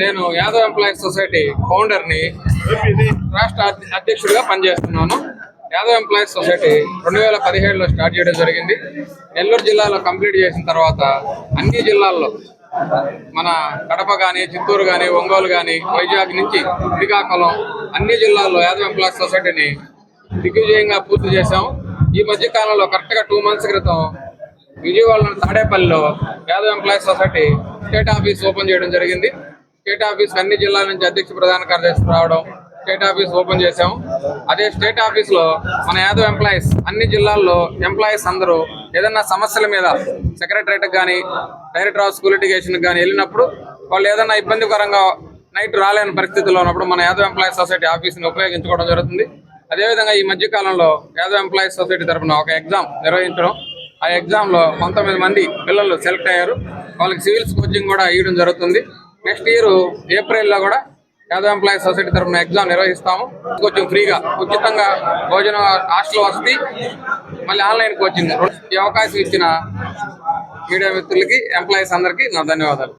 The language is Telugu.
నేను యాదవ్ ఎంప్లాయీస్ సొసైటీ ఫౌండర్ని, రాష్ట్ర అధ్యక్షుడిగా పనిచేస్తున్నాను. యాదవ్ ఎంప్లాయీస్ సొసైటీ 2017లో స్టార్ట్ చేయడం జరిగింది. నెల్లూరు జిల్లాలో కంప్లీట్ చేసిన తర్వాత అన్ని జిల్లాల్లో మన కడప కానీ, చిత్తూరు కానీ, ఒంగోలు కానీ, వైజాగ్ నుంచి శ్రీకాకుళం అన్ని జిల్లాల్లో యాదవ్ ఎంప్లాయీస్ సొసైటీని దిగ్విజయంగా పూర్తి చేశాం. ఈ మధ్య కాలంలో కరెక్ట్గా 2 months క్రితం విజయవాడలోని తాడేపల్లిలో Yadav employees society state office open చేయడం జరిగింది. స్టేట్ ఆఫీస్ అన్ని జిల్లాల నుంచి అధ్యక్ష ప్రధాన కార్యదర్శి రావడం, స్టేట్ ఆఫీస్ ఓపెన్ చేశాం. అదే స్టేట్ ఆఫీస్లో మన యాదవ్ ఎంప్లాయీస్ అన్ని జిల్లాల్లో ఎంప్లాయీస్ అందరూ ఏదన్నా సమస్యల మీద సెక్రటరేట్కి కానీ, డైరెక్టర్ ఆఫ్ స్కూల్ ఎడ్యుకేషన్కి కానీ వెళ్ళినప్పుడు వాళ్ళు ఏదన్నా ఇబ్బందికరంగా నైట్ రాలేని పరిస్థితుల్లో ఉన్నప్పుడు మన యాదవ్ ఎంప్లాయీస్ సొసైటీ ఆఫీస్ని ఉపయోగించుకోవడం జరుగుతుంది. అదేవిధంగా ఈ మధ్యకాలంలో యాదవ్ ఎంప్లాయీస్ సొసైటీ తరఫున ఒక ఎగ్జామ్ నిర్వహించడం, ఆ ఎగ్జామ్లో 19 మంది పిల్లలు సెలెక్ట్ అయ్యారు. వాళ్ళకి సివిల్స్ కోచింగ్ కూడా ఇవ్వడం జరుగుతుంది. నెక్స్ట్ ఇయర్ ఏప్రిల్లో కూడా యాదవ్ ఎంప్లాయీస్ సొసైటీ తరఫున ఎగ్జామ్ నిర్వహిస్తాము. కొంచెం ఫ్రీగా ఉచితంగా భోజనం, హాస్టల్ వసతి, మళ్ళీ ఆన్లైన్ కోచింగ్. ఈ అవకాశం ఇచ్చిన మీడియా మిత్రులకి, ఎంప్లాయీస్ అందరికీ నా ధన్యవాదాలు.